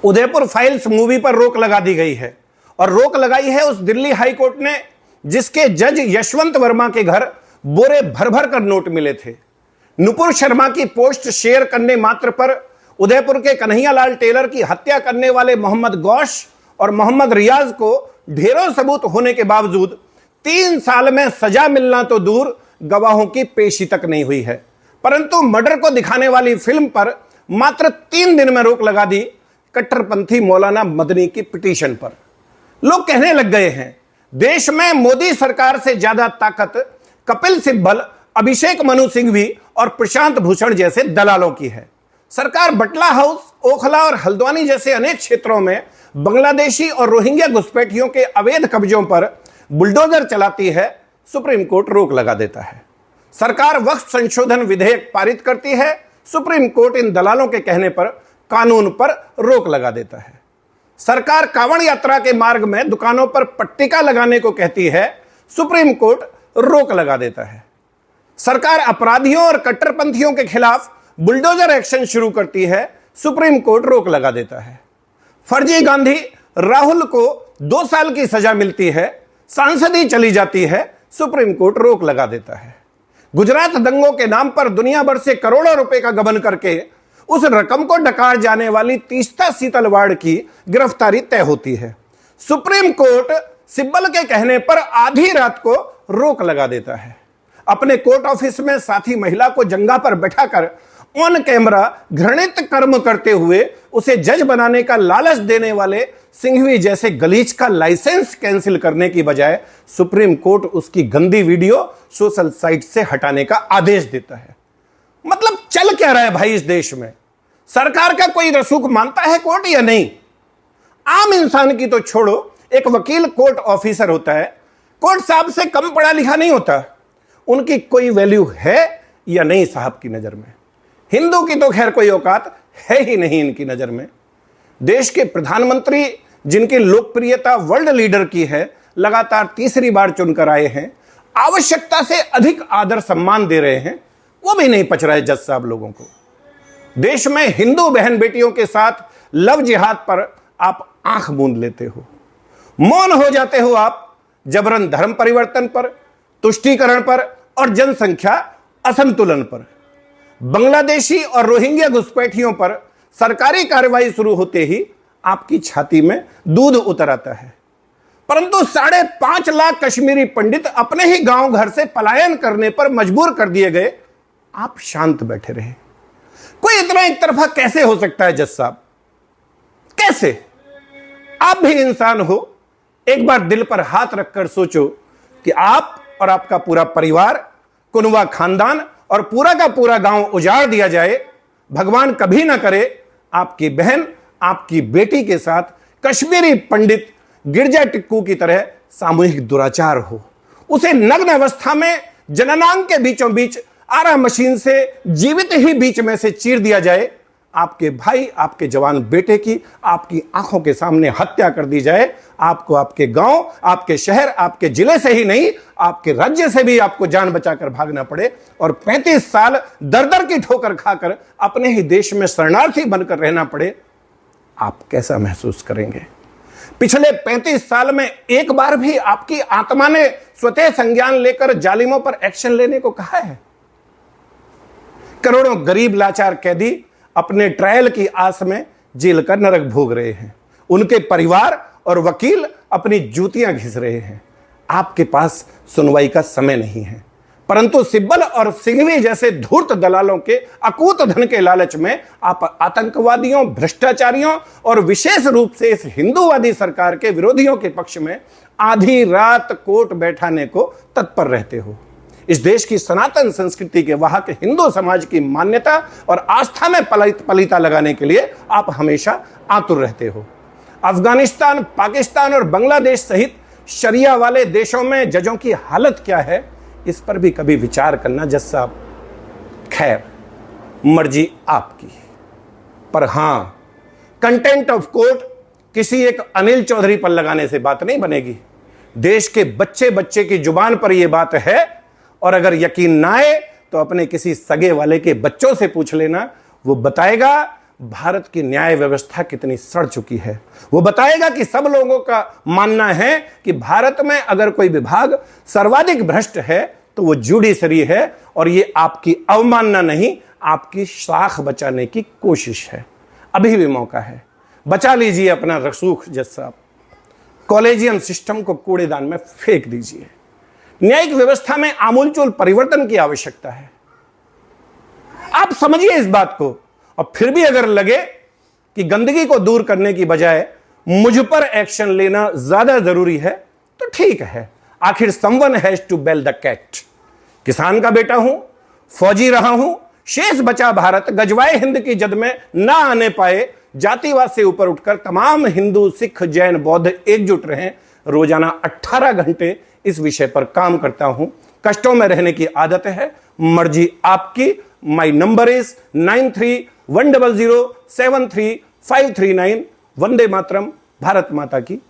Udaipur files movie पर रोक लगा दी गई है और रोक लगाई है उस दिल्ली हाई कोर्ट ने जिसके जज यशवंत वर्मा के घर बोरे भर भर कर नोट मिले थे। नुपुर शर्मा की पोस्ट शेयर करने मात्र पर उदयपुर के कन्हैयालाल टेलर की हत्या करने वाले मोहम्मद गौश और मोहम्मद रियाज को ढेरों सबूत होने के बावजूद 3 साल में सजा मिलना तो दूर गवाहों की पेशी तक नहीं हुई है। परंतु मर्डर को दिखाने वाली फिल्म पर मात्र 3 दिन में रोक लगा दी कट्टरपंथी मौलाना मदनी की पिटीशन पर। लोग कहने लग गए हैं देश में मोदी सरकार से ज्यादा ताकत कपिल सिब्बल, अभिषेक मनु सिंघवी और प्रशांत भूषण जैसे दलालों की है। सरकार बटला हाउस, ओखला और हल्द्वानी जैसे अनेक क्षेत्रों में बांग्लादेशी और रोहिंग्या घुसपैठियों के अवैध कब्जों पर बुलडोजर चलाती है, सुप्रीम कोर्ट रोक लगा देता है। सरकार वक्फ संशोधन विधेयक पारित करती है, सुप्रीम कोर्ट इन दलालों के कहने पर कानून पर रोक लगा देता है। सरकार कांवड़ यात्रा के मार्ग में दुकानों पर पट्टिका लगाने को कहती है, सुप्रीम कोर्ट रोक लगा देता है। सरकार अपराधियों और कट्टरपंथियों के खिलाफ बुलडोजर एक्शन शुरू करती है, सुप्रीम कोर्ट रोक लगा देता है। फर्जी गांधी राहुल को 2 साल की सजा मिलती है, सांसदी चली जाती है, सुप्रीम कोर्ट रोक लगा देता है। गुजरात दंगों के नाम पर दुनिया भर से करोड़ों रुपए का गबन करके उस रकम को डकार जाने वाली तीस्ता सीतलवाड़ की गिरफ्तारी तय होती है। सुप्रीम कोर्ट सिब्बल के कहने पर आधी रात को रोक लगा देता है। अपने कोर्ट ऑफिस में साथी महिला को जंगा पर बैठाकर ऑन कैमरा घृणित कर्म करते हुए उसे जज बनाने का लालच देने वाले सिंघवी जैसे गलीच का लाइसेंस कैंसिल करने की बजाय सुप्रीम कोर्ट उसकी गंदी वीडियो सोशल साइट से हटाने का आदेश देता है। मतलब चल क्या रहा है भाई इस देश में? सरकार का कोई रसूख मानता है कोर्ट या नहीं? आम इंसान की तो छोड़ो, एक वकील कोर्ट ऑफिसर होता है, कोर्ट साहब से कम पढ़ा लिखा नहीं होता। उनकी कोई वैल्यू है या नहीं साहब की नजर में? हिंदू की तो खैर कोई औकात है ही नहीं इनकी नजर में। देश के प्रधानमंत्री जिनकी लोकप्रियता वर्ल्ड लीडर की है, लगातार तीसरी बार चुनकर आए हैं, आवश्यकता से अधिक आदर सम्मान दे रहे हैं, वो भी नहीं पच रहा है जज साहब लोगों को। देश में हिंदू बहन बेटियों के साथ लव जिहाद पर आप आंख मूंद लेते हो, मौन हो जाते हो आप जबरन धर्म परिवर्तन पर, तुष्टीकरण पर और जनसंख्या असंतुलन पर। बांग्लादेशी और रोहिंग्या घुसपैठियों पर सरकारी कार्रवाई शुरू होते ही आपकी छाती में दूध उतर आता है। परंतु 5.5 लाख कश्मीरी पंडित अपने ही गांव घर से पलायन करने पर मजबूर कर दिए गए, आप शांत बैठे रहे। कोई इतना एक तरफा कैसे हो सकता है जज साहब? कैसे? आप भी इंसान हो, एक बार दिल पर हाथ रखकर सोचो कि आप और आपका पूरा परिवार, कुनवा खानदान और पूरा का पूरा गांव उजाड़ दिया जाए, भगवान कभी ना करे आपकी बहन, आपकी बेटी के साथ कश्मीरी पंडित गिरजा टिक्कू की तरह सामूहिक दुराचार हो। उसे नग्न अवस्था में जननांग के बीचों बीच आरा मशीन से जीवित ही बीच में से चीर दिया जाए, आपके भाई, आपके जवान बेटे की आपकी आंखों के सामने हत्या कर दी जाए, आपको आपके गांव, आपके शहर, आपके जिले से ही नहीं, आपके राज्य से भी आपको जान बचाकर भागना पड़े और 35 साल दर दर की ठोकर खाकर अपने ही देश में शरणार्थी बनकर रहना पड़े, आप कैसा महसूस करेंगे? पिछले 35 साल में एक बार भी आपकी आत्मा ने स्वतः संज्ञान लेकर जालिमों पर एक्शन लेने को कहा है? करोड़ों गरीब लाचार कैदी अपने ट्रायल की आस में जेल का नरक भोग रहे हैं, उनके परिवार और वकील अपनी जूतियां घिस रहे हैं। आपके पास सुनवाई का समय नहीं है, परंतु सिब्बल और सिंघवी जैसे धूर्त दलालों के अकूत धन के लालच में आप आतंकवादियों, भ्रष्टाचारियों और विशेष रूप से इस हिंदूवादी सरकार के विरोधियों के पक्ष में आधी रात कोर्ट बैठाने को तत्पर रहते हो। इस देश की सनातन संस्कृति के वाहक हिंदू समाज की मान्यता और आस्था में पलीता लगाने के लिए आप हमेशा आतुर रहते हो। अफगानिस्तान, पाकिस्तान और बांग्लादेश सहित शरिया वाले देशों में जजों की हालत क्या है, इस पर भी कभी विचार करना जज साहब। खैर, मर्जी आपकी, पर हां, कंटेंट ऑफ कोर्ट किसी एक अनिल चौधरी पर लगाने से बात नहीं बनेगी। देश के बच्चे बच्चे की जुबान पर यह बात है, और अगर यकीन ना आए तो अपने किसी सगे वाले के बच्चों से पूछ लेना, वो बताएगा भारत की न्याय व्यवस्था कितनी सड़ चुकी है। वो बताएगा कि सब लोगों का मानना है कि भारत में अगर कोई विभाग सर्वाधिक भ्रष्ट है तो वो जुडिशरी है, और ये आपकी अवमानना नहीं, आपकी शाख बचाने की कोशिश है। अभी भी मौका है, बचा लीजिए अपना रसूख जज साहब, कॉलेजियम सिस्टम को कूड़ेदान में फेंक दीजिए। न्यायिक व्यवस्था में आमूलचूल परिवर्तन की आवश्यकता है। आप समझिए इस बात को, और फिर भी अगर लगे कि गंदगी को दूर करने की बजाय मुझ पर एक्शन लेना ज्यादा जरूरी है तो ठीक है, आखिर someone has to bell the cat. किसान का बेटा हूं, फौजी रहा हूं, शेष बचा भारत गजवाए हिंद की जद में ना आने पाए, जातिवाद से ऊपर उठकर तमाम हिंदू, सिख, जैन, बौद्ध एकजुट रहें। रोजाना 18 घंटे इस विषय पर काम करता हूं। कष्टों में रहने की आदत है, मर्जी आपकी। My number is 9310073539। Vande Mataram. Bharat माता की